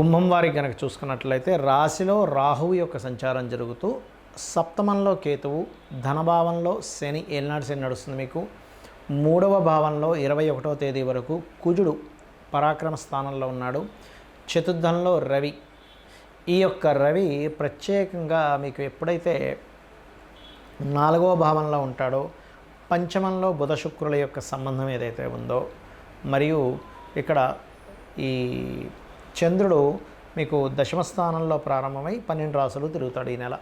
కుంభం వారికి కనుక చూసుకున్నట్లయితే రాశిలో రాహువు యొక్క సంచారం జరుగుతూ సప్తమంలో కేతువు, ధనభావంలో శని ఏలినాడు శని నడుస్తుంది. మీకు మూడవ భావంలో 21వ తేదీ వరకు కుజుడు పరాక్రమ స్థానంలో ఉన్నాడు. చతుర్థంలో రవి. ఈ యొక్క రవి ప్రత్యేకంగా మీకు ఎప్పుడైతే 4వ భావంలో ఉంటాడో, పంచమంలో బుధ శుక్రుల యొక్క సంబంధం ఏదైతే ఉందో, మరియు ఇక్కడ ఈ చంద్రుడు మీకు దశమ స్థానంలో ప్రారంభమై 12 రాసులు తిరుగుతాడు ఈ నెల.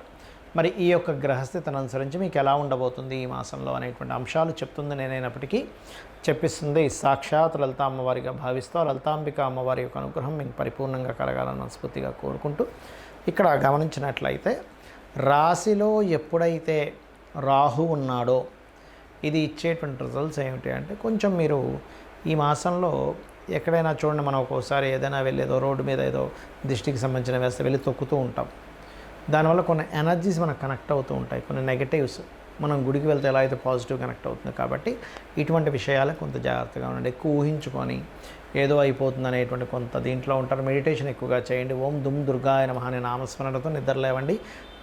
మరి ఈ యొక్క గ్రహస్థితిని అనుసరించి మీకు ఎలా ఉండబోతుంది ఈ మాసంలో అనేటువంటి అంశాలు చెప్తుంది నేనైనప్పటికీ చెప్పిస్తుంది సాక్షాత్ లలిత అమ్మవారిగా భావిస్తూ లలితాంబిక అమ్మవారి యొక్క అనుగ్రహం మీకు పరిపూర్ణంగా కలగాలని మనస్ఫూర్తిగా కోరుకుంటూ, ఇక్కడ గమనించినట్లయితే రాశిలో ఎప్పుడైతే రాహు ఉన్నాడో ఇది ఇచ్చేటువంటి రిజల్ట్స్ ఏమిటి అంటే, కొంచెం మీరు ఈ మాసంలో ఎక్కడైనా చూడండి, మనం ఒక్కోసారి ఏదైనా వెళ్ళి ఏదో రోడ్డు మీద ఏదో దిష్టికి సంబంధించిన వేస్తే వెళ్ళి తొక్కుతూ ఉంటాం. దానివల్ల కొన్ని ఎనర్జీస్ మనకు కనెక్ట్ అవుతూ ఉంటాయి, కొన్ని నెగటివ్స్. మనం గుడికి వెళ్తే ఎలా అయితే పాజిటివ్ కనెక్ట్ అవుతుంది. కాబట్టి ఇటువంటి విషయాలు కొంత జాగ్రత్తగా ఉండండి. ఎక్కువ ఊహించుకొని ఏదో అయిపోతుంది అనేటువంటి కొంత దీంట్లో ఉంటారు. మెడిటేషన్ ఎక్కువగా చేయండి. ఓం దుమ్ దుర్గాయ నమః అనే నామస్మరణతో నిద్రలేవండి.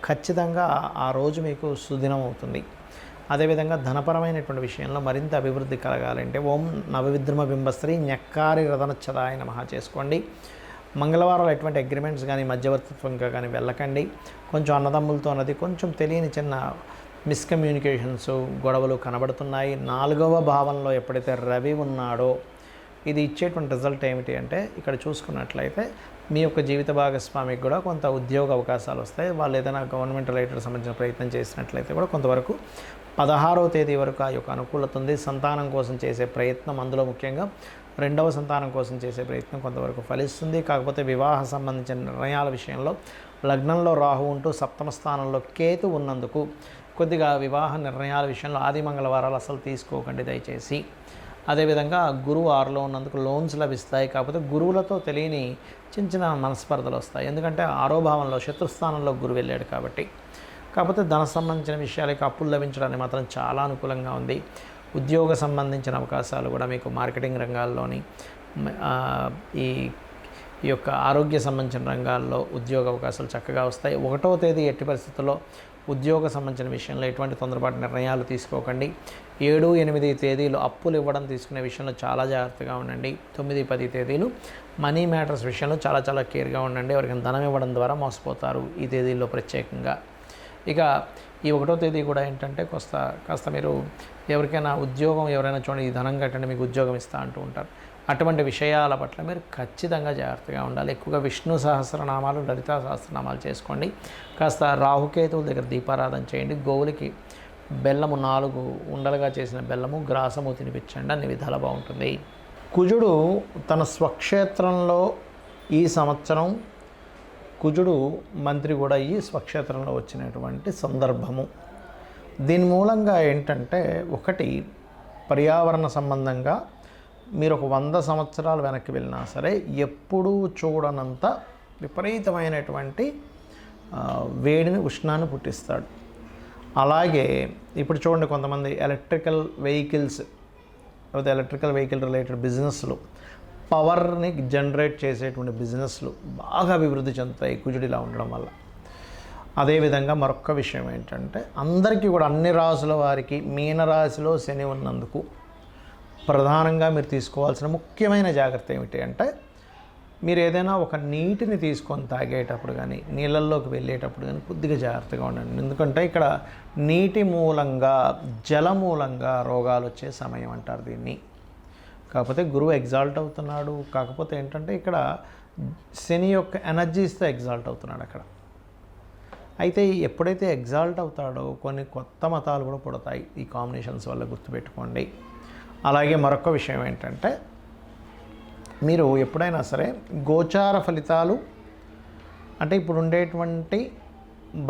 ఖచ్చితంగా ఆ రోజు మీకు సుదినం అవుతుంది. అదేవిధంగా ధనపరమైనటువంటి విషయంలో మరింత అభివృద్ధి కలగాలంటే ఓం నవవిద్రుమ బింబశ్రీ న్యక్కారి రథనచ్చదాయ నమః చేసుకోండి. మంగళవారాలు ఎటువంటి అగ్రిమెంట్స్ కానీ మధ్యవర్తిత్వంగా కానీ వెళ్ళకండి. కొంచెం అన్నదమ్ములతో అన్నది కొంచెం తెలియని చిన్న మిస్కమ్యూనికేషన్స్, గొడవలు కనబడుతున్నాయి. 4వ భావంలో ఎప్పుడైతే రవి ఉన్నాడో ఇది ఇచ్చేటువంటి రిజల్ట్ ఏమిటి అంటే, ఇక్కడ చూసుకున్నట్లయితే మీ యొక్క జీవిత భాగస్వామికి కూడా కొంత ఉద్యోగ అవకాశాలు వస్తాయి. వాళ్ళు ఏదైనా గవర్నమెంట్ రిలేటెడ్ సంబంధించిన ప్రయత్నం చేసినట్లయితే కూడా కొంతవరకు 16వ తేదీ వరకు ఆ యొక్క అనుకూలత ఉంది. సంతానం కోసం చేసే ప్రయత్నం, అందులో ముఖ్యంగా 2వ సంతానం కోసం చేసే ప్రయత్నం కొంతవరకు ఫలిస్తుంది. కాకపోతే వివాహ సంబంధించిన నిర్ణయాల విషయంలో లగ్నంలో రాహు ఉంటూ సప్తమ స్థానంలో కేతు ఉన్నందుకు కొద్దిగా వివాహ నిర్ణయాల విషయంలో ఆది మంగళవారాలు అసలు తీసుకోకండి దయచేసి. అదేవిధంగా గురువు 6లో ఉన్నందుకు లోన్స్ లభిస్తాయి. కాకపోతే గురువులతో తెలియని చిన్న చిన్న మనస్పర్ధలు వస్తాయి. ఎందుకంటే 6వ భావంలో శత్రుస్థానంలో గురువు వెళ్ళాడు కాబట్టి. కాకపోతే ధన సంబంధించిన విషయాలకి అప్పులు లభించడానికి మాత్రం చాలా అనుకూలంగా ఉంది. ఉద్యోగ సంబంధించిన అవకాశాలు కూడా మీకు మార్కెటింగ్ రంగాల్లోని ఈ యొక్క ఆరోగ్య సంబంధించిన రంగాల్లో ఉద్యోగ అవకాశాలు చక్కగా వస్తాయి. 1వ తేదీ ఎట్టి పరిస్థితుల్లో ఉద్యోగ సంబంధించిన విషయంలో ఎటువంటి తొందరపాటు నిర్ణయాలు తీసుకోకండి. 7, 8 తేదీలు అప్పులు ఇవ్వడం తీసుకునే విషయంలో చాలా జాగ్రత్తగా ఉండండి. 9, 10 తేదీలు మనీ మ్యాటర్స్ విషయంలో చాలా చాలా కేర్గా ఉండండి. ఎవరికైనా ధనం ఇవ్వడం ద్వారా మోసపోతారు ఈ తేదీల్లో ప్రత్యేకంగా. ఇక ఈ 1వ తేదీ కూడా ఏంటంటే కాస్త మీరు ఎవరికైనా ఉద్యోగం ఎవరైనా చూడండి ఈ ధనం కట్టండి మీకు ఉద్యోగం ఇస్తా అంటూ ఉంటారు. అటువంటి విషయాల పట్ల మీరు ఖచ్చితంగా జాగ్రత్తగా ఉండాలి. ఎక్కువగా విష్ణు సహస్రనామాలు, లలితా సహస్రనామాలు చేసుకోండి. కాస్త రాహుకేతువుల దగ్గర దీపారాధన చేయండి. గోవులకి బెల్లము 4 ఉండలుగా చేసిన బెల్లము, గ్రాసము తినిపించండి. అన్ని విధాలా బాగుంటుంది. కుజుడు తన స్వక్షేత్రంలో ఈ సంవత్సరం కుజుడు మంత్రి కూడా ఈ స్వక్షేత్రంలో వచ్చినటువంటి సందర్భము. దీని మూలంగా ఏంటంటే, ఒకటి పర్యావరణ సంబంధంగా మీరు ఒక 100 సంవత్సరాలు వెనక్కి వెళ్ళినా సరే ఎప్పుడూ చూడనంత విపరీతమైనటువంటి వేడిని, ఉష్ణాన్ని పుట్టిస్తాడు. అలాగే ఇప్పుడు చూడండి, కొంతమంది ఎలక్ట్రికల్ వెహికల్స్ లేకపోతే ఎలక్ట్రికల్ వెహికల్ రిలేటెడ్ బిజినెస్లు, పవర్ని జనరేట్ చేసేటువంటి బిజినెస్లు బాగా అభివృద్ధి చెందుతాయి కుజుడిలా ఉండడం వల్ల. అదేవిధంగా మరొక విషయం ఏంటంటే, అందరికీ కూడా అన్ని రాసుల వారికి మీనరాశిలో శని ఉన్నందుకు ప్రధానంగా మీరు తీసుకోవాల్సిన ముఖ్యమైన జాగ్రత్త ఏమిటి అంటే, మీరు ఏదైనా ఒక నీటిని తీసుకొని తాగేటప్పుడు కానీ నీళ్ళల్లోకి వెళ్ళేటప్పుడు కానీ కొద్దిగా జాగ్రత్తగా ఉండండి. ఎందుకంటే ఇక్కడ నీటి మూలంగా, జల మూలంగా రోగాలు వచ్చే సమయం అంటారు దీన్ని. కాకపోతే గురువు ఎగ్జాల్ట్ అవుతున్నాడు. కాకపోతే ఏంటంటే ఇక్కడ శని యొక్క ఎనర్జీస్తో ఎగ్జాల్ట్ అవుతున్నాడు అక్కడ. అయితే ఎప్పుడైతే ఎగ్జాల్ట్ అవుతాడో కొన్ని కొత్త మతాలు కూడా పుడతాయి ఈ కాంబినేషన్స్ వల్ల, గుర్తుపెట్టుకోండి. అలాగే మరొక విషయం ఏంటంటే, మీరు ఎప్పుడైనా సరే గోచార ఫలితాలు అంటే ఇప్పుడు ఉండేటువంటి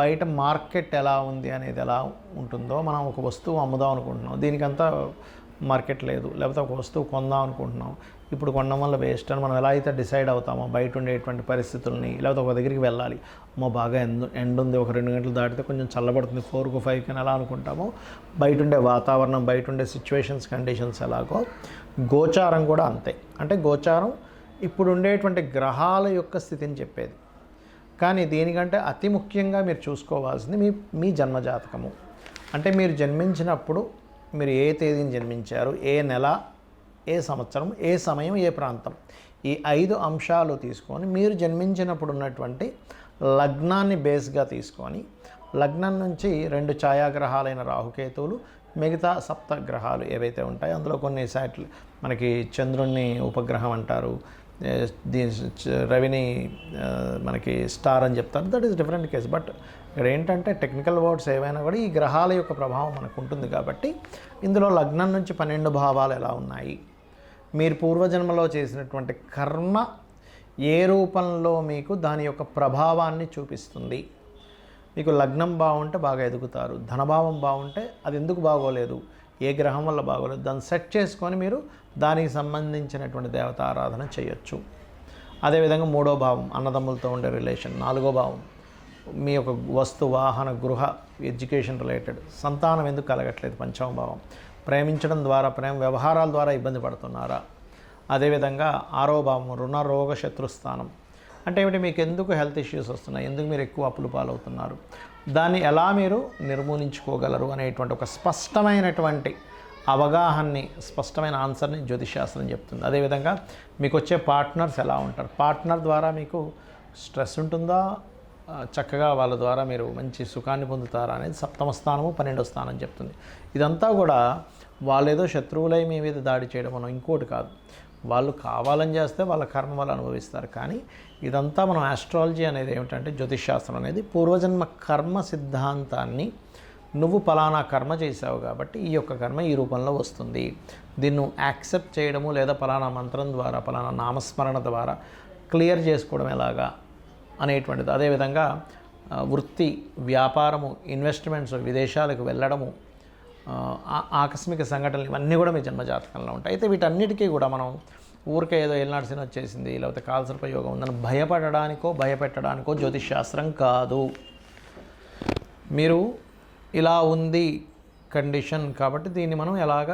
బయట మార్కెట్ ఎలా ఉంది అనేది ఎలా ఉంటుందో, మనం ఒక వస్తువు అమ్ముదాం అనుకుంటున్నాం, దీనికంతా మార్కెట్ లేదు, లేకపోతే ఒక వస్తువు కొందాం అనుకుంటున్నాం, ఇప్పుడు కొనడం వల్ల వేస్ట్ అని మనం ఎలా అయితే డిసైడ్ అవుతామో బయట ఉండేటువంటి పరిస్థితుల్ని, లేకపోతే ఒక దగ్గరికి వెళ్ళాలి, బాగా ఎండ ఉంది, ఒక 2 గంటలు దాటితే కొంచెం చల్లబడుతుంది, 4కు 5కి అని ఎలా అనుకుంటామో, బయట ఉండే వాతావరణం, బయట ఉండే సిచ్యువేషన్స్, కండిషన్స్ ఎలాగో గోచారం కూడా అంతే. అంటే గోచారం ఇప్పుడు ఉండేటువంటి గ్రహాల యొక్క స్థితిని చెప్పేది. కానీ దీనికంటే అతి ముఖ్యంగా మీరు చూసుకోవాల్సింది మీ జన్మజాతకము. అంటే మీరు జన్మించినప్పుడు మీరు ఏ తేదీని జన్మించారు, ఏ నెల, ఏ సంవత్సరం, ఏ సమయం, ఏ ప్రాంతం, ఈ 5 అంశాలు తీసుకొని మీరు జన్మించినప్పుడు ఉన్నటువంటి లగ్నాన్ని బేస్గా తీసుకొని లగ్నం నుంచి 2 ఛాయాగ్రహాలైన రాహుకేతువులు, మిగతా సప్తగ్రహాలు ఏవైతే ఉంటాయో అందులో కొన్ని శాటిల్ మనకి చంద్రుణ్ణి ఉపగ్రహం అంటారు, రవిని మనకి స్టార్ అని చెప్తారు. That is different case. But ఇక్కడ ఏంటంటే టెక్నికల్ వర్డ్స్ ఏవైనా కూడా ఈ గ్రహాల యొక్క ప్రభావం మనకు ఉంటుంది కాబట్టి ఇందులో లగ్నం నుంచి 12 భావాలు ఎలా ఉన్నాయి, మీరు పూర్వజన్మలో చేసినటువంటి కర్మ ఏ రూపంలో మీకు దాని యొక్క ప్రభావాన్ని చూపిస్తుంది. మీకు లగ్నం బాగుంటే బాగా ఎదుగుతారు, ధనభావం బాగుంటే అది ఎందుకు బాగోలేదు, ఏ గ్రహం వల్ల బాగోలేదు, దాన్ని సెట్ చేసుకొని మీరు దానికి సంబంధించినటువంటి దేవత ఆరాధన చేయొచ్చు. అదేవిధంగా 3వ భావం అన్నదమ్ములతో ఉండే రిలేషన్, 4వ భావం మీ యొక్క వస్తు వాహన గృహ ఎడ్యుకేషన్ రిలేటెడ్, సంతానం ఎందుకు కలగట్లేదు, 5వ భావం ప్రేమించడం ద్వారా ప్రేమ వ్యవహారాల ద్వారా ఇబ్బంది పడుతున్నారా. అదేవిధంగా 6వ భావం రుణ రోగ శత్రుస్థానం, అంటే ఏమిటి, మీకు ఎందుకు హెల్త్ ఇష్యూస్ వస్తున్నాయి, ఎందుకు మీరు ఎక్కువ అప్పులు పాలవుతున్నారు, దాన్ని ఎలా మీరు నిర్మూలించుకోగలరు అనేటువంటి ఒక స్పష్టమైనటువంటి అవగాహనని, స్పష్టమైన ఆన్సర్ని జ్యోతిషాస్త్రం చెప్తుంది. అదేవిధంగా మీకు వచ్చే పార్ట్నర్స్ ఎలా ఉంటారు, పార్ట్నర్ ద్వారా మీకు స్ట్రెస్ ఉంటుందా, చక్కగా వాళ్ళ ద్వారా మీరు మంచి సుఖాన్ని పొందుతారా అనేది 7వ స్థానము 12వ స్థానం చెప్తుంది. ఇదంతా కూడా వాళ్ళేదో శత్రువులై మీ మీద దాడి చేయడం మనం ఇంకోటి కాదు, వాళ్ళు కావాలని చేస్తే వాళ్ళ కర్మ వాళ్ళు అనుభవిస్తారు. కానీ ఇదంతా మనం ఆస్ట్రాలజీ అనేది ఏమిటంటే జ్యోతిషాస్త్రం అనేది పూర్వజన్మ కర్మ సిద్ధాంతాన్ని, నువ్వు పలానా కర్మ చేసావు కాబట్టి ఈ యొక్క కర్మ ఈ రూపంలో వస్తుంది, దీన్ని యాక్సెప్ట్ చేయడము లేదా పలానా మంత్రం ద్వారా పలానా నామస్మరణ ద్వారా క్లియర్ చేసుకోవడం ఎలాగా అనేటువంటిది. అదేవిధంగా వృత్తి, వ్యాపారము, ఇన్వెస్ట్మెంట్స్, విదేశాలకు వెళ్ళడము, ఆకస్మిక సంఘటనలు ఇవన్నీ కూడా మీ జన్మజాతకంలో ఉంటాయి. అయితే వీటన్నిటికీ కూడా మనం ఊరికే ఏదో ఏలినాటి శని వచ్చేసింది లేకపోతే కాలసర్ప యోగం ఉందని భయపడడానికో భయపెట్టడానికో జ్యోతిష్ శాస్త్రం కాదు. మీరు ఇలా ఉంది కండిషన్ కాబట్టి దీన్ని మనం ఎలాగ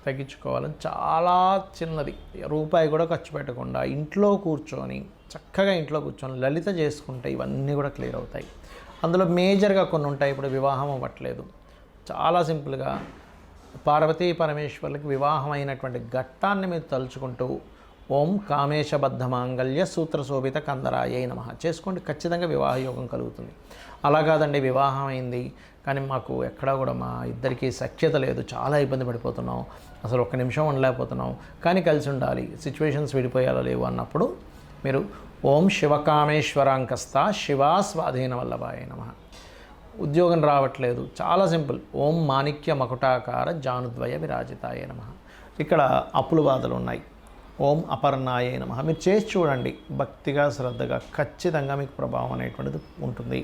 తగ్గించుకోవాలని చాలా చిన్నది, రూపాయి కూడా ఖర్చు పెట్టకుండా ఇంట్లో కూర్చొని చక్కగా ఇంట్లో కూర్చొని లలిత చేసుకుంటే ఇవన్నీ కూడా క్లియర్ అవుతాయి. అందులో మేజర్గా కొన్ని ఉంటాయి. ఇప్పుడు వివాహం అవ్వట్లేదు, చాలా సింపుల్గా పార్వతీ పరమేశ్వర్లకి వివాహం అయినటువంటి ఘట్టాన్ని మీరు తలుచుకుంటూ ఓం కామేశబద్ధ మాంగళ్య సూత్రశోభిత కందరాయ నమః చేసుకోండి, ఖచ్చితంగా వివాహ యోగం కలుగుతుంది. అలా కాదండి వివాహం అయింది కానీ మాకు ఎక్కడా కూడా మా ఇద్దరికీ సఖ్యత లేదు, చాలా ఇబ్బంది పడిపోతున్నాం, అసలు ఒక్క నిమిషం ఉండలేకపోతున్నాం, కానీ కలిసి ఉండాలి, సిచ్యువేషన్స్ విడిపోయేలా లేవు అన్నప్పుడు మీరు ఓం శివకామేశ్వరాంకస్త శివా స్వాధీన వల్లభాయ నమః. ఉద్యోగం రావట్లేదు, చాలా సింపుల్, ఓం మాణిక్య మకుటాకార జానుద్వయ విరాజితాయ నమః. ఇక్కడ అప్పులు బాధలు ఉన్నాయి, ఓం అపర్ణాయ నమః. మీరు చేసి చూడండి, భక్తిగా శ్రద్ధగా ఖచ్చితంగా మీకు ప్రభావం అనేటువంటిది ఉంటుంది.